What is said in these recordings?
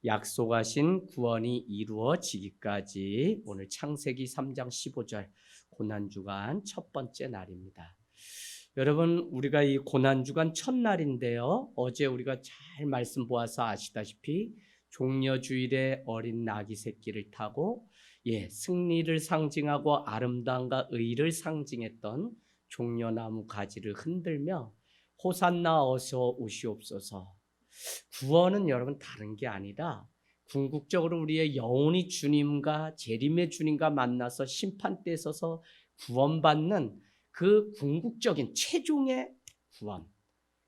약속하신 구원이 이루어지기까지 오늘 창세기 3장 15절 고난주간 첫 번째 날입니다. 여러분, 우리가 이 고난주간 첫날인데요. 어제 우리가 잘 말씀 보아서 아시다시피 종려주일에 어린 나귀 새끼를 타고 승리를 상징하고 아름다움과 의를 상징했던 종려나무 가지를 흔들며 호산나 어서 오시옵소서. 구원은 여러분 다른 게 아니라 궁극적으로 우리의 영혼이 주님과 재림의 주님과 만나서 심판대에 서서 구원받는 그 궁극적인 최종의 구원.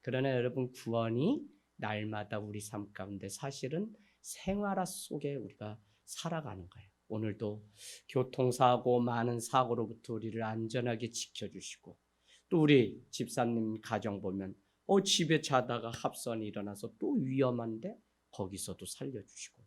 그러나 여러분, 구원이 날마다 우리 삶 가운데 사실은 생활화 속에 우리가 살아가는 거예요. 오늘도 교통사고, 많은 사고로부터 우리를 안전하게 지켜주시고, 또 우리 집사님 가정 보면 집에 자다가 합선이 일어나서 또 위험한데 거기서도 살려주시고,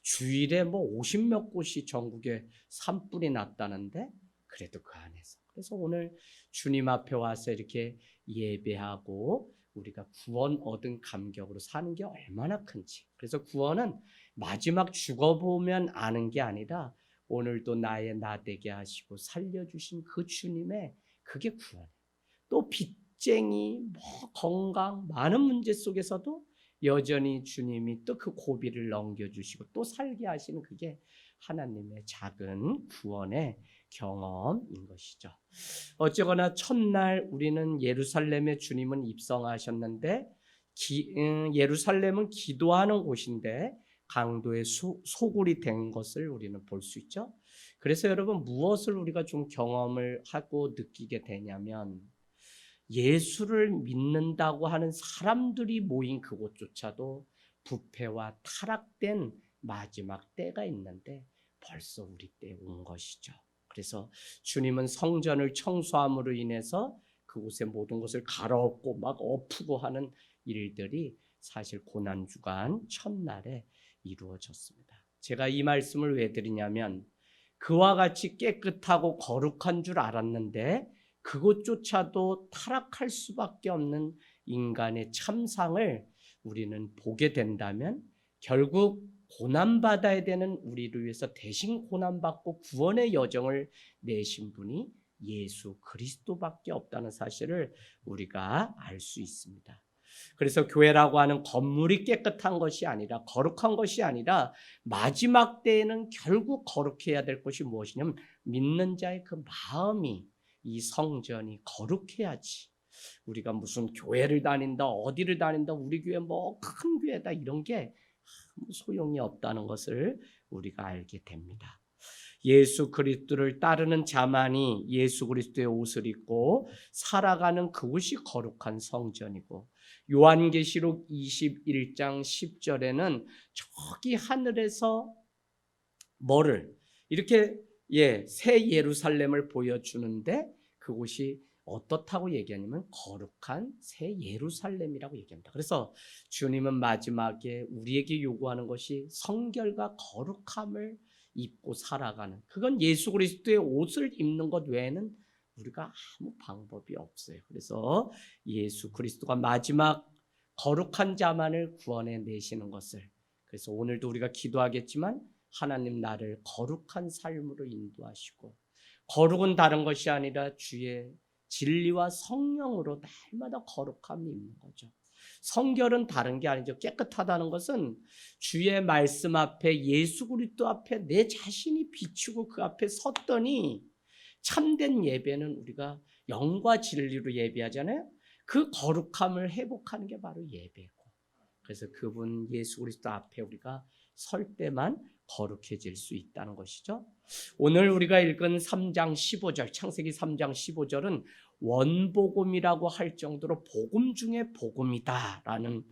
주일에 50몇 곳이 전국에 산불이 났다는데 그래도 그 안에서, 그래서 오늘 주님 앞에 와서 이렇게 예배하고 우리가 구원 얻은 감격으로 사는 게 얼마나 큰지. 그래서 구원은 마지막 죽어보면 아는 게 아니라 오늘도 나의 나 되게 하시고 살려주신 그 주님의, 그게 구원이에요. 또 빚쟁이, 건강, 많은 문제 속에서도 여전히 주님이 또 그 고비를 넘겨주시고 또 살게 하시는, 그게 하나님의 작은 구원의 경험인 것이죠. 어쨌거나 첫날 우리는 예루살렘에 주님은 입성하셨는데, 예루살렘은 기도하는 곳인데 강도의 소굴이 된 것을 우리는 볼 수 있죠. 그래서 여러분, 무엇을 우리가 좀 경험을 하고 느끼게 되냐면, 예수를 믿는다고 하는 사람들이 모인 그곳조차도 부패와 타락된 마지막 때가 있는데 벌써 우리 때에 온 것이죠. 그래서 주님은 성전을 청소함으로 인해서 그곳의 모든 것을 갈아엎고 막 엎고 하는 일들이 사실 고난주간 첫날에 이루어졌습니다. 제가 이 말씀을 왜 드리냐면, 그와 같이 깨끗하고 거룩한 줄 알았는데 그것조차도 타락할 수밖에 없는 인간의 참상을 우리는 보게 된다면, 결국 고난받아야 되는 우리를 위해서 대신 고난받고 구원의 여정을 내신 분이 예수 그리스도밖에 없다는 사실을 우리가 알 수 있습니다. 그래서 교회라고 하는 건물이 깨끗한 것이 아니라, 거룩한 것이 아니라, 마지막 때에는 결국 거룩해야 될 것이 무엇이냐면 믿는 자의 그 마음이, 이 성전이 거룩해야지. 우리가 무슨 교회를 다닌다, 어디를 다닌다, 우리 교회 큰 교회다, 이런 게 아무 소용이 없다는 것을 우리가 알게 됩니다. 예수 그리스도를 따르는 자만이 예수 그리스도의 옷을 입고 살아가는 그것이 거룩한 성전이고, 요한계시록 21장 10절에는 저기 하늘에서 뭐를 이렇게 새 예루살렘을 보여주는데, 그곳이 어떻다고 얘기하냐면 거룩한 새 예루살렘이라고 얘기합니다. 그래서 주님은 마지막에 우리에게 요구하는 것이 성결과 거룩함을 입고 살아가는, 그건 예수 그리스도의 옷을 입는 것 외에는 우리가 아무 방법이 없어요. 그래서 예수 그리스도가 마지막 거룩한 자만을 구원해 내시는 것을, 그래서 오늘도 우리가 기도하겠지만 하나님, 나를 거룩한 삶으로 인도하시고, 거룩은 다른 것이 아니라 주의 진리와 성령으로 날마다 거룩함이 있는 거죠. 성결은 다른 게 아니죠. 깨끗하다는 것은 주의 말씀 앞에, 예수 그리스도 앞에 내 자신이 비추고 그 앞에 섰더니, 참된 예배는 우리가 영과 진리로 예배하잖아요. 그 거룩함을 회복하는 게 바로 예배고, 그래서 그분 예수 그리스도 앞에 우리가 설 때만 거룩해질 수 있다는 것이죠. 오늘 우리가 읽은 3장 15절, 창세기 3장 15절은 원복음이라고 할 정도로 복음 중에 복음이다라는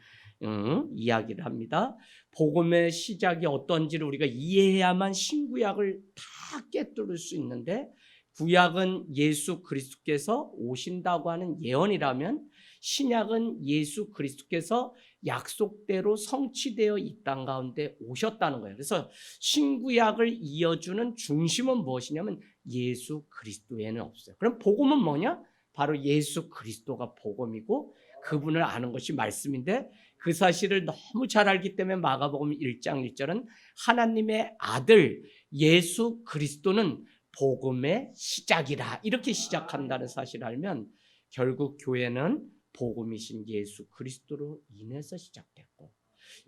이야기를 합니다. 복음의 시작이 어떤지를 우리가 이해해야만 신구약을 다 꿰뚫을 수 있는데, 구약은 예수 그리스도께서 오신다고 하는 예언이라면, 신약은 예수 그리스도께서 약속대로 성취되어 이 땅 가운데 오셨다는 거예요. 그래서 신구약을 이어주는 중심은 무엇이냐면 예수 그리스도에는 없어요. 그럼 복음은 뭐냐? 바로 예수 그리스도가 복음이고 그분을 아는 것이 말씀인데 그 사실을 너무 잘 알기 때문에 마가복음 1장 1절은 하나님의 아들 예수 그리스도는 복음의 시작이라 이렇게 시작한다는 사실을 알면 결국 교회는 복음이신 예수 그리스도로 인해서 시작됐고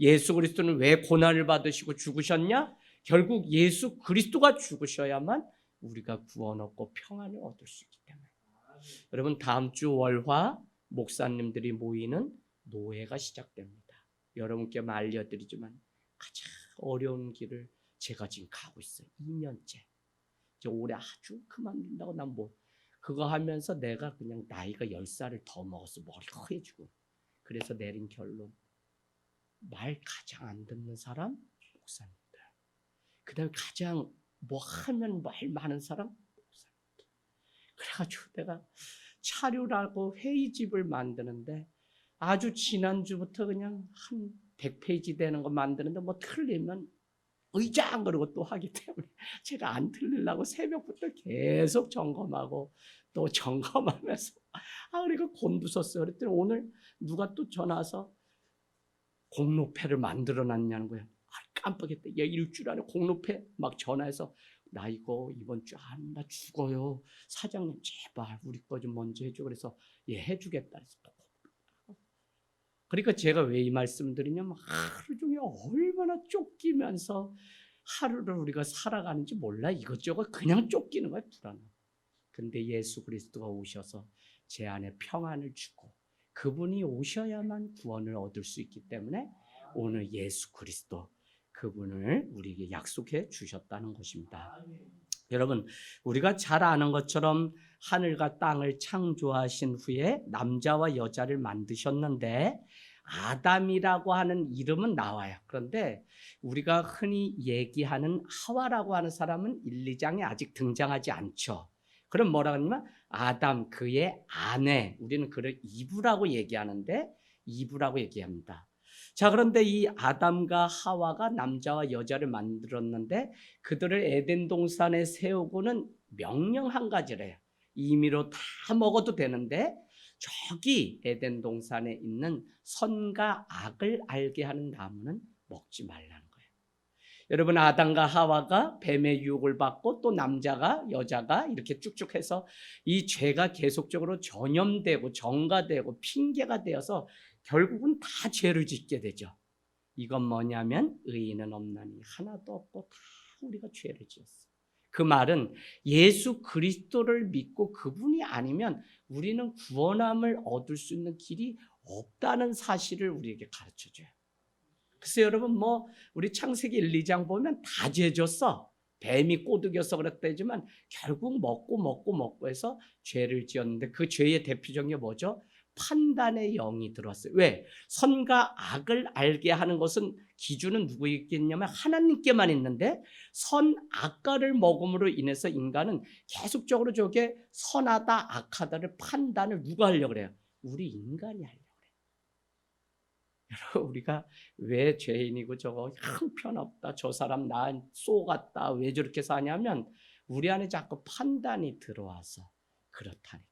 예수 그리스도는 왜 고난을 받으시고 죽으셨냐? 결국 예수 그리스도가 죽으셔야만 우리가 구원 얻고 평안을 얻을 수 있기 때문에 여러분 다음 주 월화 목사님들이 모이는 노회가 시작됩니다. 여러분께 알려드리지만 가장 어려운 길을 제가 지금 가고 있어요. 2년째. 올해 아주 그만둔다고 난 뭐 그거 하면서 내가 그냥 나이가 10살을 더 먹어서 머리가 허해지고 그래서 내린 결론 말 가장 안 듣는 사람 목사님들 그 다음에 가장 뭐 하면 말 많은 사람 목사님들 그래가지고 내가 차류라고 회의집을 만드는데 아주 지난주부터 그냥 한 100페이지 되는 거 만드는데 뭐 틀리면 의장 그러고 또 하기 때문에 제가 안 틀리려고 새벽부터 계속 점검하고 또 점검하면서 그러니까 곤두섰어요. 그랬더니 오늘 누가 또 전화 와서 공로패를 만들어 놨냐는 거예요. 깜빡했다. 야, 일주일 안에 공로패 막 전화해서 나 이거 이번 주 안 나 죽어요. 사장님 제발 우리 거 좀 먼저 해줘. 그래서 예 해주겠다. 그래서 그러니까 제가 왜 이 말씀을 드리냐면 하루 종일 얼마나 쫓기면서 하루를 우리가 살아가는지 몰라. 이것저것 그냥 쫓기는 거야. 불안하고. 근데 예수 그리스도가 오셔서 제 안에 평안을 주고 그분이 오셔야만 구원을 얻을 수 있기 때문에 오늘 예수 그리스도 그분을 우리에게 약속해 주셨다는 것입니다. 여러분 우리가 잘 아는 것처럼 하늘과 땅을 창조하신 후에 남자와 여자를 만드셨는데 아담이라고 하는 이름은 나와요. 그런데 우리가 흔히 얘기하는 하와라고 하는 사람은 1, 2장에 아직 등장하지 않죠. 그럼 뭐라고 하냐면 아담 그의 아내 우리는 그를 이브라고 얘기하는데 이브라고 얘기합니다. 자 그런데 이 아담과 하와가 남자와 여자를 만들었는데 그들을 에덴 동산에 세우고는 명령 한 가지래요. 임의로 다 먹어도 되는데 저기 에덴 동산에 있는 선과 악을 알게 하는 나무는 먹지 말라는 거예요. 여러분 아담과 하와가 뱀의 유혹을 받고 또 남자가 여자가 이렇게 쭉쭉 해서 이 죄가 계속적으로 전염되고 전가되고 핑계가 되어서 결국은 다 죄를 짓게 되죠. 이건 뭐냐면 의인은 없나니 하나도 없고 다 우리가 죄를 지었어요. 그 말은 예수 그리스도를 믿고 그분이 아니면 우리는 구원함을 얻을 수 있는 길이 없다는 사실을 우리에게 가르쳐줘요. 그래서 여러분 뭐 우리 창세기 1, 2장 보면 다 죄졌어. 뱀이 꼬드겨서 그랬다지만 결국 먹고 해서 죄를 지었는데 그 죄의 대표적인 게 뭐죠? 판단의 영이 들어왔어요. 왜? 선과 악을 알게 하는 것은 기준은 누구에게 있냐면 하나님께만 있는데 선, 악과를 먹음으로 인해서 인간은 계속적으로 저게 선하다, 악하다를 판단을 누가 하려고 그래요? 우리 인간이 하려고 그래요. 여러분 우리가 왜 죄인이고 저거 형편없다, 저 사람 나 쏘갔다, 왜 저렇게 사냐면 우리 안에 자꾸 판단이 들어와서 그렇다니까요.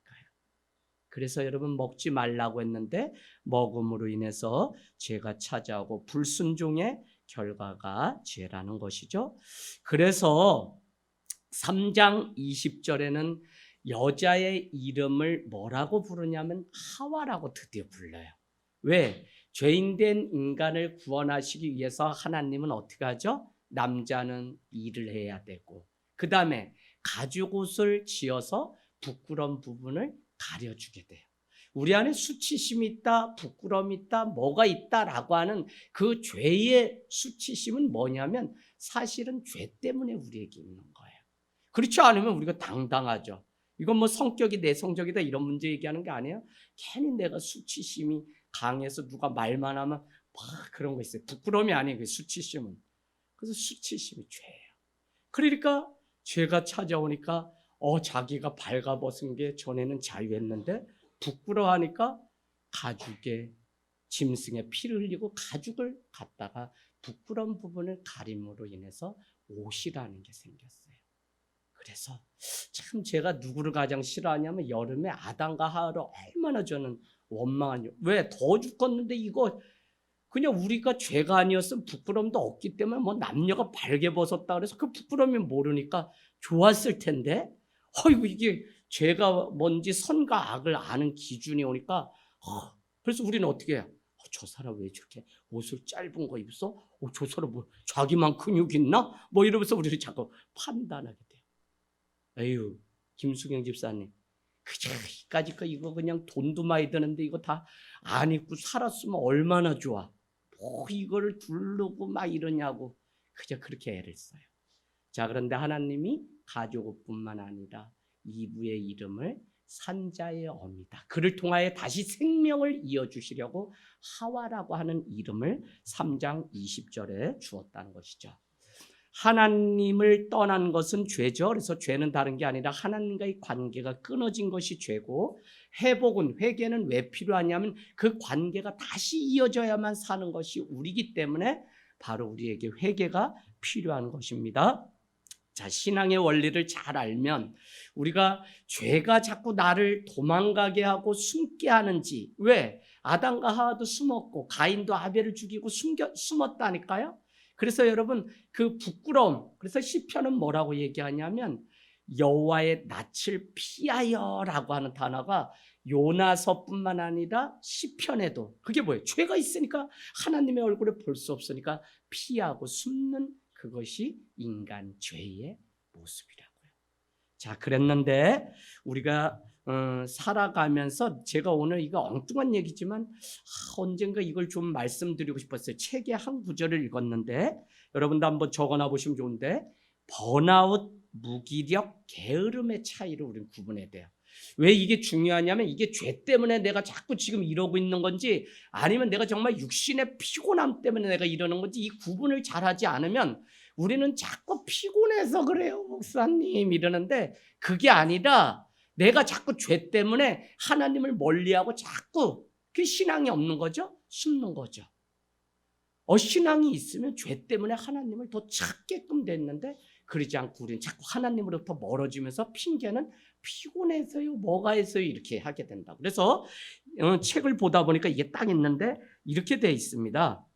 그래서 여러분 먹지 말라고 했는데 먹음으로 인해서 죄가 찾아오고 불순종의 결과가 죄라는 것이죠. 그래서 3장 20절에는 여자의 이름을 뭐라고 부르냐면 하와라고 드디어 불러요. 왜? 죄인된 인간을 구원하시기 위해서 하나님은 어떻게 하죠? 남자는 일을 해야 되고 그 다음에 가죽옷을 지어서 부끄러운 부분을 가려주게 돼요. 우리 안에 수치심이 있다, 부끄러움이 있다, 뭐가 있다라고 하는 그 죄의 수치심은 뭐냐면 사실은 죄 때문에 우리에게 있는 거예요. 그렇지 않으면 우리가 당당하죠. 이건 뭐 성격이 내성적이다 이런 문제 얘기하는 게 아니에요. 괜히 내가 수치심이 강해서 누가 말만 하면 막 그런 거 있어요. 부끄러움이 아니에요. 그 수치심은. 그래서 수치심이 죄예요. 그러니까 죄가 찾아오니까 자기가 발가벗은 게 전에는 자유했는데 부끄러워하니까 가죽에 짐승의 피를 흘리고 가죽을 갖다가 부끄러운 부분을 가림으로 인해서 옷이라는 게 생겼어요. 그래서 참 제가 누구를 가장 싫어하냐면 여름에 아담과 하와를 얼마나 저는 원망하냐. 왜? 더 죽겠는데 이거 그냥 우리가 죄가 아니었으면 부끄럼도 없기 때문에 뭐 남녀가 발개벗었다 그래서 그 부끄러움이 모르니까 좋았을 텐데 어이구 이게 죄가 뭔지 선과 악을 아는 기준이 오니까 그래서 우리는 어떻게 해요? 저 사람 왜 저렇게 옷을 짧은 거 입었어? 저 사람 뭐 자기만 근육 있나? 뭐 이러면서 우리를 자꾸 판단하게 돼요. 에휴 김수경 집사님 그저까지 거 이거 그냥 돈도 많이 드는데 이거 다 안 입고 살았으면 얼마나 좋아. 뭐 이거를 두르고 막 이러냐고 그저 그렇게 애를 써요. 자 그런데 하나님이 가족뿐만 아니라 이브의 이름을 산자의 어미다. 그를 통하여 다시 생명을 이어주시려고 하와라고 하는 이름을 3장 20절에 주었다는 것이죠. 하나님을 떠난 것은 죄죠. 그래서 죄는 다른 게 아니라 하나님과의 관계가 끊어진 것이 죄고 회복은 회개는 왜 필요하냐면 그 관계가 다시 이어져야만 사는 것이 우리이기 때문에 바로 우리에게 회개가 필요한 것입니다. 자, 신앙의 원리를 잘 알면 우리가 죄가 자꾸 나를 도망가게 하고 숨게 하는지 왜? 아담과 하와도 숨었고 가인도 아벨을 죽이고 숨었다니까요. 그래서 여러분 그 부끄러움 그래서 시편은 뭐라고 얘기하냐면 여호와의 낯을 피하여라고 하는 단어가 요나서뿐만 아니라 시편에도 그게 뭐예요? 죄가 있으니까 하나님의 얼굴을 볼 수 없으니까 피하고 숨는 그것이 인간 죄의 모습이라고요. 자, 그랬는데 우리가 살아가면서 제가 오늘 이거 엉뚱한 얘기지만 언젠가 이걸 좀 말씀드리고 싶었어요. 책의 한 구절을 읽었는데 여러분도 한번 적어놔 보시면 좋은데 번아웃, 무기력, 게으름의 차이를 우리는 구분해야 돼요. 왜 이게 중요하냐면 이게 죄 때문에 내가 자꾸 지금 이러고 있는 건지 아니면 내가 정말 육신의 피곤함 때문에 내가 이러는 건지 이 구분을 잘하지 않으면 우리는 자꾸 피곤해서 그래요 목사님 이러는데 그게 아니라 내가 자꾸 죄 때문에 하나님을 멀리하고 자꾸 그 신앙이 없는 거죠. 숨는 거죠. 신앙이 있으면 죄 때문에 하나님을 더 찾게끔 됐는데 그러지 않고 우리는 자꾸 하나님으로부터 멀어지면서 핑계는 피곤해서요 뭐가 해서요 이렇게 하게 된다. 그래서 책을 보다 보니까 이게 딱 있는데 이렇게 돼 있습니다.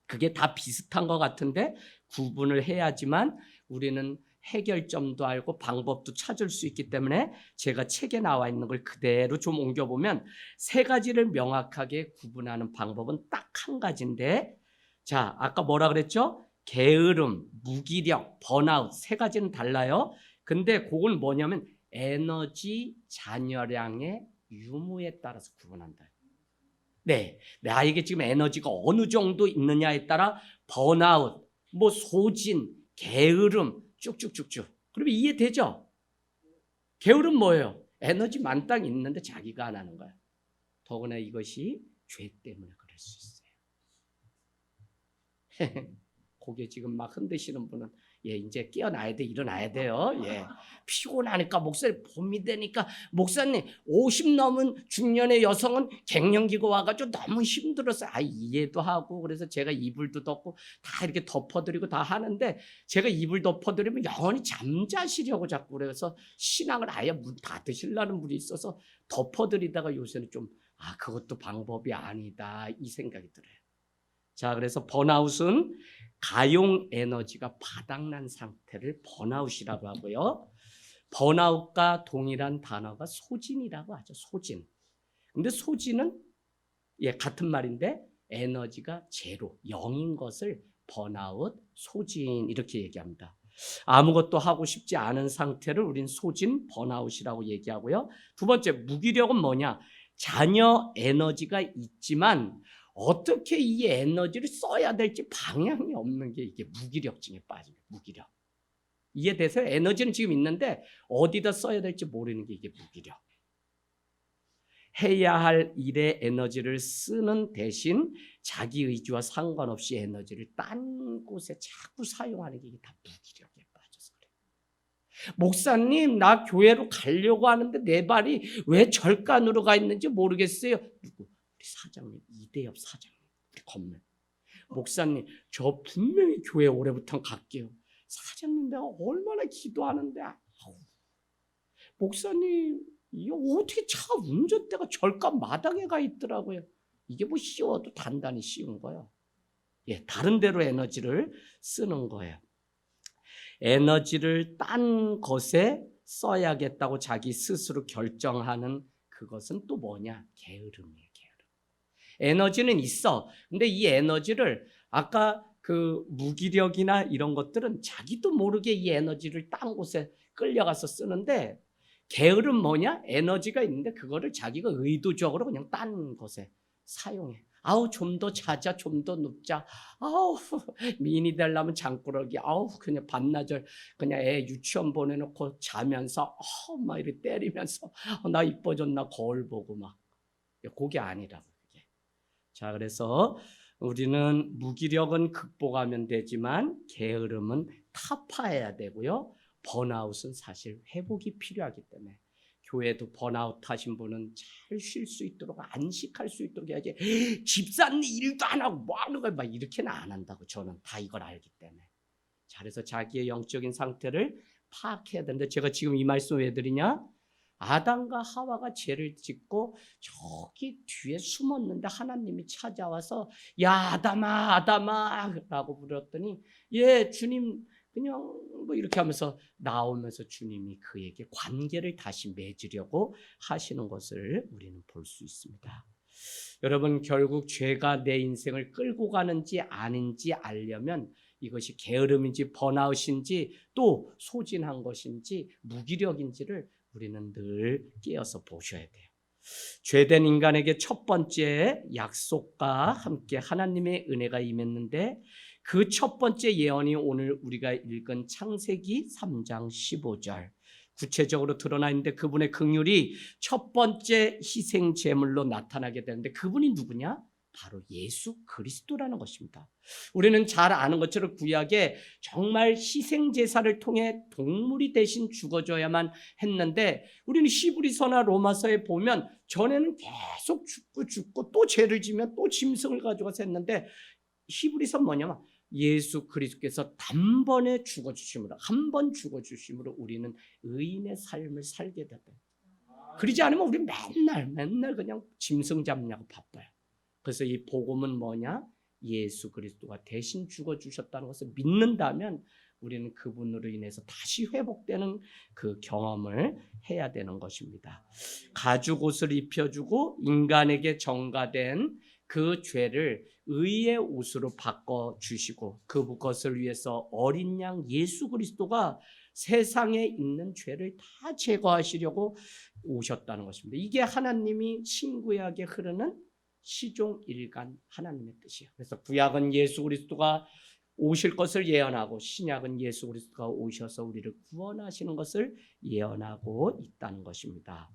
그게 다 비슷한 것 같은데 구분을 해야지만 우리는 해결점도 알고 방법도 찾을 수 있기 때문에 제가 책에 나와 있는 걸 그대로 좀 옮겨보면 세 가지를 명확하게 구분하는 방법은 딱 한 가지인데 자 아까 뭐라 그랬죠? 게으름, 무기력, 번아웃 세 가지는 달라요. 근데 그건 뭐냐면 에너지 잔여량의 유무에 따라서 구분한다. 네, 나에게 지금 에너지가 어느 정도 있느냐에 따라 번아웃, 뭐 소진, 게으름 쭉쭉쭉쭉. 그러면 이해되죠? 게으름 뭐예요? 에너지 만땅 있는데 자기가 안 하는 거야. 더구나 이것이 죄 때문에 그럴 수 있어요. 고개 지금 막 흔드시는 분은 이제 깨어나야 돼, 일어나야 돼요. 피곤하니까 목사님 봄이 되니까 목사님 50 넘은 중년의 여성은 갱년기가 와가지고 너무 힘들어서 이해도 하고 그래서 제가 이불도 덮고 다 이렇게 덮어드리고 다 하는데 제가 이불 덮어드리면 영원히 잠자시려고 자꾸 그래서 신앙을 아예 문 닫으시려는 분이 있어서 덮어드리다가 요새는 좀 그것도 방법이 아니다 이 생각이 들어요. 자, 그래서 번아웃은 가용 에너지가 바닥난 상태를 번아웃이라고 하고요. 번아웃과 동일한 단어가 소진이라고 하죠. 소진. 근데 소진은 같은 말인데 에너지가 제로, 0인 것을 번아웃, 소진 이렇게 얘기합니다. 아무것도 하고 싶지 않은 상태를 우린 소진, 번아웃이라고 얘기하고요. 두 번째, 무기력은 뭐냐? 잔여 에너지가 있지만 어떻게 이 에너지를 써야 될지 방향이 없는 게 이게 무기력증에 빠져요. 무기력. 이해돼서 에너지는 지금 있는데 어디다 써야 될지 모르는 게 이게 무기력. 해야 할 일에 에너지를 쓰는 대신 자기 의지와 상관없이 에너지를 딴 곳에 자꾸 사용하는 게 이게 다 무기력에 빠져서 그래요. 목사님, 나 교회로 가려고 하는데 내 발이 왜 절간으로 가 있는지 모르겠어요. 누구? 우리 사장님, 이대엽 사장님, 우리 건물. 목사님, 저 분명히 교회 올해부터 갈게요. 사장님, 내가 얼마나 기도하는데 목사님, 이거 어떻게 차 운전대가 절간 마당에 가 있더라고요. 이게 뭐 씌워도 단단히 씌운 거예요. 예, 다른 데로 에너지를 쓰는 거예요. 에너지를 딴 것에 써야겠다고 자기 스스로 결정하는 그것은 또 뭐냐? 게으름이에요, 게으름. 에너지는 있어. 근데 이 에너지를 아까 그 무기력이나 이런 것들은 자기도 모르게 이 에너지를 딴 곳에 끌려가서 쓰는데, 게으름 뭐냐? 에너지가 있는데 그거를 자기가 의도적으로 그냥 딴 것에 사용해. 아우, 좀 더 자자, 좀 더 눕자. 아우, 미인이 되려면 장꾸러기. 아우, 그냥 반나절 그냥 애 유치원 보내놓고 자면서 막 이렇게 때리면서 나 이뻐졌나 거울 보고 막. 그게 아니라고, 그게. 자, 그래서 우리는 무기력은 극복하면 되지만 게으름은 타파해야 되고요. 번아웃은 사실 회복이 필요하기 때문에 교회도 번아웃 하신 분은 잘 쉴 수 있도록 안식할 수 있도록 해야지. 집사님 일도 안 하고 뭐 하는 거야, 막 이렇게는 안 한다고. 저는 다 이걸 알기 때문에. 자, 그래서 자기의 영적인 상태를 파악해야 되는데, 제가 지금 이 말씀 왜 드리냐? 아담과 하와가 죄를 짓고 저기 뒤에 숨었는데 하나님이 찾아와서 야, 아담아, 아담아 라고 부르었더니, 예, 주님, 그냥 뭐 이렇게 하면서 나오면서 주님이 그에게 관계를 다시 맺으려고 하시는 것을 우리는 볼 수 있습니다. 여러분, 결국 죄가 내 인생을 끌고 가는지 아닌지 알려면 이것이 게으름인지 번아웃인지 또 소진한 것인지 무기력인지를 우리는 늘 깨어서 보셔야 돼요. 죄된 인간에게 첫 번째 약속과 함께 하나님의 은혜가 임했는데, 그 첫 번째 예언이 오늘 우리가 읽은 창세기 3장 15절 구체적으로 드러나 있는데, 그분의 긍휼이 첫 번째 희생 제물로 나타나게 되는데, 그분이 누구냐? 바로 예수 그리스도라는 것입니다. 우리는 잘 아는 것처럼 구약에 정말 희생 제사를 통해 동물이 대신 죽어줘야만 했는데, 우리는 히브리서나 로마서에 보면 전에는 계속 죽고 또 죄를 지면 또 짐승을 가져가서 했는데, 히브리서 뭐냐면 예수 그리스도께서 단번에 죽어주심으로, 한 번 죽어주심으로 우리는 의인의 삶을 살게 됐다. 그러지 않으면 우리 맨날 그냥 짐승 잡냐고 바빠요. 그래서 이 복음은 뭐냐? 예수 그리스도가 대신 죽어주셨다는 것을 믿는다면 우리는 그분으로 인해서 다시 회복되는 그 경험을 해야 되는 것입니다. 가죽 옷을 입혀주고 인간에게 전가된 그 죄를 의의 옷으로 바꿔주시고, 그것을 위해서 어린 양 예수 그리스도가 세상에 있는 죄를 다 제거하시려고 오셨다는 것입니다. 이게 하나님이 신구약에 흐르는 시종일관 하나님의 뜻이에요. 그래서 구약은 예수 그리스도가 오실 것을 예언하고, 신약은 예수 그리스도가 오셔서 우리를 구원하시는 것을 예언하고 있다는 것입니다.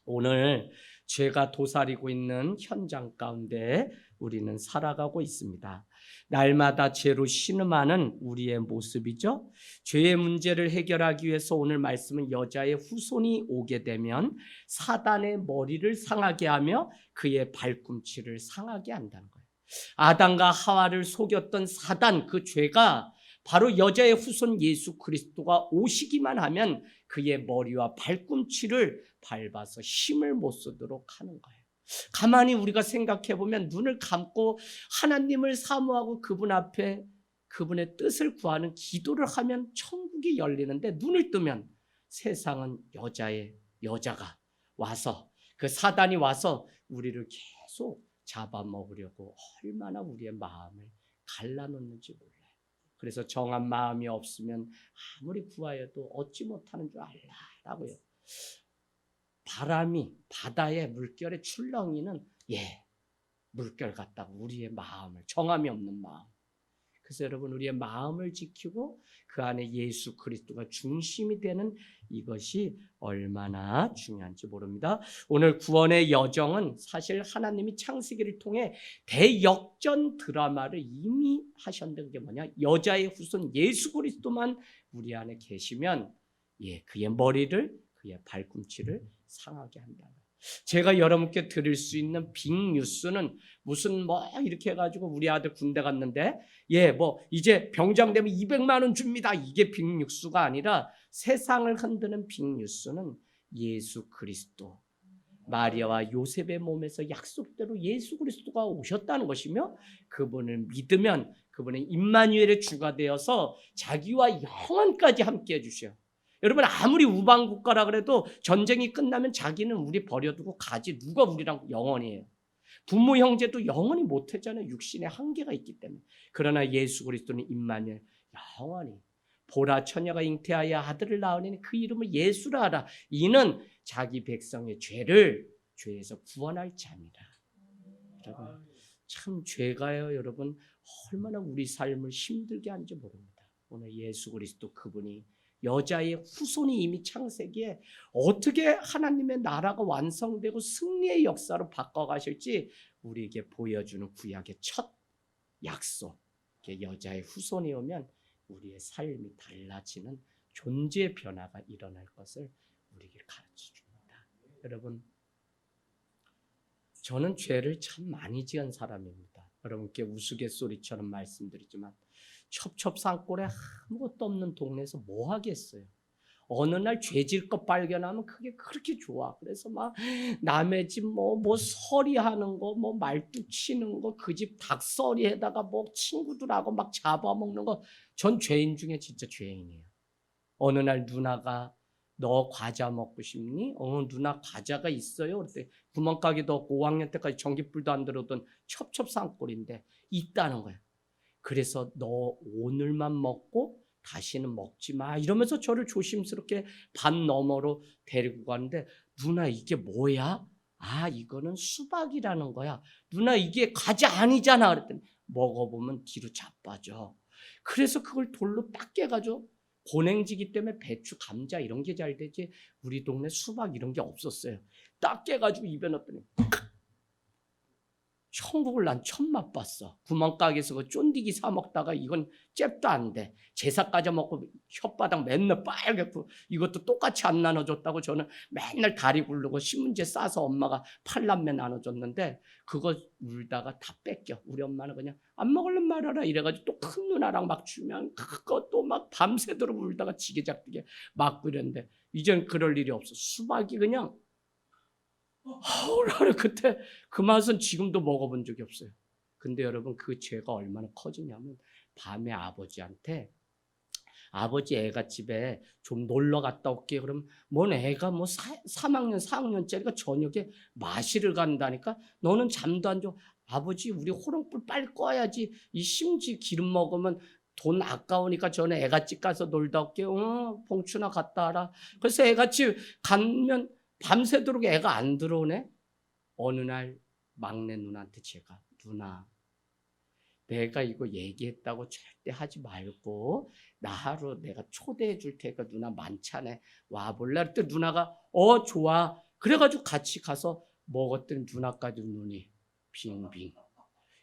오늘 죄가 도사리고 있는 현장 가운데 우리는 살아가고 있습니다. 날마다 죄로 신음하는 우리의 모습이죠. 죄의 문제를 해결하기 위해서 오늘 말씀은 여자의 후손이 오게 되면 사단의 머리를 상하게 하며 그의 발꿈치를 상하게 한다는 거예요. 아담과 하와를 속였던 사단, 그 죄가 바로 여자의 후손 예수 그리스도가 오시기만 하면 그의 머리와 발꿈치를 밟아서 힘을 못 쓰도록 하는 거예요. 가만히 우리가 생각해 보면, 눈을 감고 하나님을 사모하고 그분 앞에 그분의 뜻을 구하는 기도를 하면 천국이 열리는데, 눈을 뜨면 세상은 여자가 와서, 그 사단이 와서 우리를 계속 잡아먹으려고 얼마나 우리의 마음을 갈라놓는지 몰라요. 그래서 정한 마음이 없으면 아무리 구하여도 얻지 못하는 줄 알라라고요. 바람이 바다의 물결의 출렁이는 물결 같다고 우리의 마음을, 정함이 없는 마음. 그래서 여러분, 우리의 마음을 지키고 그 안에 예수 그리스도가 중심이 되는 이것이 얼마나 중요한지 모릅니다. 오늘 구원의 여정은 사실 하나님이 창세기를 통해 대역전 드라마를 이미 하셨는데, 그게 뭐냐? 여자의 후손 예수 그리스도만 우리 안에 계시면 그의 머리를, 그의 발꿈치를 상하게 한다. 제가 여러분께 드릴 수 있는 빅뉴스는 무슨 이렇게 해가지고 우리 아들 군대 갔는데 이제 병장 되면 200만 원 줍니다, 이게 빅뉴스가 아니라, 세상을 흔드는 빅뉴스는 예수 그리스도, 마리아와 요셉의 몸에서 약속대로 예수 그리스도가 오셨다는 것이며 그분을 믿으면 그분은 임마누엘의 주가 되어서 자기와 영원까지 함께 해주셔요. 여러분 아무리 우방국가라 그래도 전쟁이 끝나면 자기는 우리 버려두고 가지 누가 우리랑 영원히 해요. 부모 형제도 영원히 못하잖아요. 육신의 한계가 있기 때문에. 그러나 예수 그리스도는 임마누엘 영원히 보라 처녀가 잉태하여 아들을 낳으니 그 이름을 예수라 하라. 이는 자기 백성의 죄를 죄에서 구원할 자입니다. 여러분 참 죄가요 여러분 얼마나 우리 삶을 힘들게 하는지 모릅니다. 오늘 예수 그리스도 그분이 여자의 후손이 이미 창세기에 어떻게 하나님의 나라가 완성되고 승리의 역사로 바꿔가실지 우리에게 보여주는 구약의 첫 약속. 여자의 후손이 오면 우리의 삶이 달라지는 존재의 변화가 일어날 것을 우리에게 가르쳐 줍니다. 여러분 저는 죄를 참 많이 지은 사람입니다. 여러분께 우스갯소리처럼 말씀드리지만 첩첩산골에 아무것도 없는 동네에서 뭐 하겠어요. 어느 날 죄질 것 발견하면 그게 그렇게 좋아. 그래서 막 남의 집 뭐 서리하는 거, 뭐 말뚝 치는 거, 그 집 닭서리에다가 뭐 친구들하고 막 잡아먹는 거. 전 죄인 중에 진짜 죄인이에요. 어느 날 누나가 너 과자 먹고 싶니? 누나 과자가 있어요. 그때 구멍가게도 없고 5학년 때까지 전기불도 안 들어오던 첩첩산골인데 있다는 거예요. 그래서 너 오늘만 먹고 다시는 먹지 마 이러면서 저를 조심스럽게 반 너머로 데리고 가는데 누나 이게 뭐야? 아 이거는 수박이라는 거야. 누나 이게 과자 아니잖아. 그랬더니 먹어보면 뒤로 자빠져. 그래서 그걸 돌로 딱 깨가지고 고냉지기 때문에 배추, 감자 이런 게 잘 되지 우리 동네 수박 이런 게 없었어요. 딱 깨가지고 입에 넣었더니 천국을 난 처음 맛봤어. 구멍가게에서 그 쫀디기 사 먹다가 이건 잽도 안 돼. 제사까지 먹고 혓바닥 맨날 빨갛고 이것도 똑같이 안 나눠줬다고 저는 맨날 다리 굴르고 신문지에 싸서 엄마가 팔남매 나눠줬는데 그거 울다가 다 뺏겨. 우리 엄마는 그냥 안 먹을래 말아라 이래가지고 또 큰 누나랑 막 주면 그것도 막 밤새도록 울다가 지게작두게 맞고 이랬는데 이젠 그럴 일이 없어. 수박이 그냥 나는 그때 그 맛은 지금도 먹어본 적이 없어요. 근데 여러분 그 죄가 얼마나 커지냐면 밤에 아버지한테 아버지 애가 집에 좀 놀러 갔다 올게. 그럼 뭔 애가 뭐 3학년 4학년짜리가 저녁에 마시를 간다니까 너는 잠도 안 자. 아버지 우리 호롱불 빨리 꺼야지. 이 심지 기름 먹으면 돈 아까우니까 전에 애가집 가서 놀다 올게. 봉춘아 갔다 와라. 그래서 애가집 가면 밤새도록 애가 안 들어오네. 어느 날 막내 누나한테 제가 누나 내가 이거 얘기했다고 절대 하지 말고 나 하루 내가 초대해 줄 테니까 누나 만찬에 와볼래? 그때 누나가 좋아. 그래가지고 같이 가서 먹었더니 누나까지 눈이 빙빙.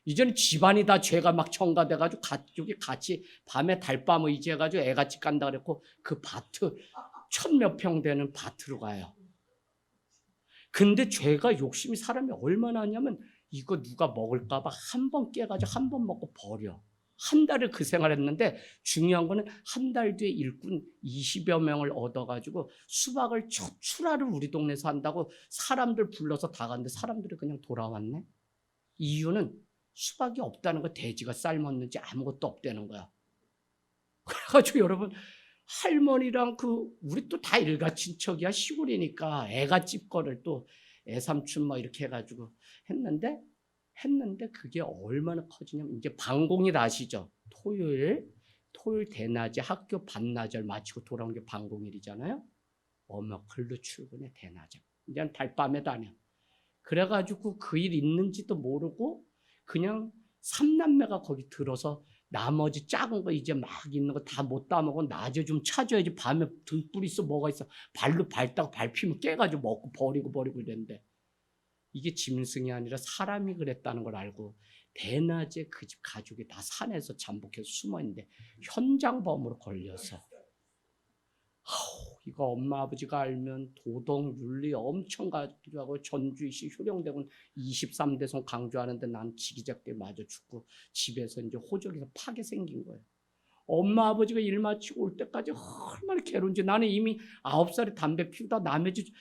이제는 집안이 다 죄가 막 첨가돼가지고 가족이 같이 밤에 달밤 의지해가지고 애같이 간다 그랬고 그 밭을 1000몇 평 되는 밭으로 가요. 근데 죄가 욕심이 사람이 얼마나 하냐면 이거 누가 먹을까 봐 한 번 깨가지고 한 번 먹고 버려. 한 달을 그 생활했는데 중요한 거는 한 달 뒤에 일꾼 20여 명을 얻어가지고 수박을 출하를 우리 동네에서 한다고 사람들 불러서 다 갔는데 사람들이 그냥 돌아왔네. 이유는 수박이 없다는 거. 돼지가 삶았는지 아무것도 없다는 거야. 그래가지고 여러분 할머니랑 우리 또 다 일가 친척이야. 시골이니까 애가집 거를 또 애삼촌 뭐 이렇게 해가지고 했는데 그게 얼마나 커지냐면 이제 방공일 아시죠? 토요일 대낮에 학교 반나절 마치고 돌아온 게 방공일이잖아요. 엄마 글로 출근해 대낮에. 이제는 달밤에 다녀. 그래가지고 그 일 있는지도 모르고 그냥 삼남매가 거기 들어서 나머지 작은 거 이제 막 있는 거 다 못 따먹고 낮에 좀 찾아야지. 밤에 등불 있어 뭐가 있어. 발로 밟다가 밟히면 깨가지고 먹고 버리고 이랬는데 이게 짐승이 아니라 사람이 그랬다는 걸 알고 대낮에 그 집 가족이 다 산에서 잠복해서 숨어있는데 현장범으로 걸려서 이거 엄마 아버지가 알면 도덕 윤리 엄청 가지고 전주시 효령대군 23대송 강조하는데 난 지기작대 맞아 죽고 집에서 이제 호적에서 파괴 생긴 거예요. 엄마 아버지가 일 마치고 올 때까지 얼마나 괴로운지. 나는 이미 9살에 담배 피우다 남의 집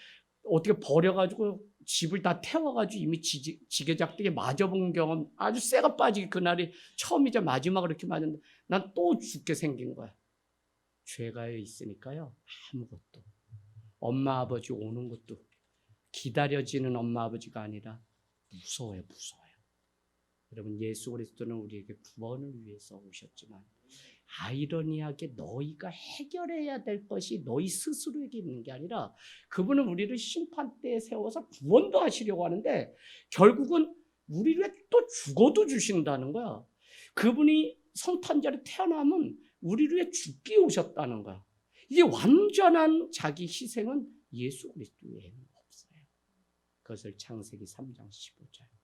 어떻게 버려가지고 집을 다 태워가지고 이미 지게작대기에 맞아본 경험, 아주 쇠가 빠지게 그날이 처음이자 마지막으로 이렇게 맞았는데 난 또 죽게 생긴 거야. 죄가 있으니까요. 아무것도. 엄마 아버지 오는 것도 기다려지는 엄마 아버지가 아니라 무서워요. 여러분, 예수 그리스도는 우리에게 구원을 위해서 오셨지만 아이러니하게 너희가 해결해야 될 것이 너희 스스로에게 있는 게 아니라 그분은 우리를 심판대에 세워서 구원도 하시려고 하는데 결국은 우리를 또 죽어도 주신다는 거야. 그분이 성탄절에 태어나면 우리를 위해 죽게 오셨다는 거야. 이게 완전한 자기 희생은 예수 그리스도 외에는 없어요. 그것을 창세기 3장 15절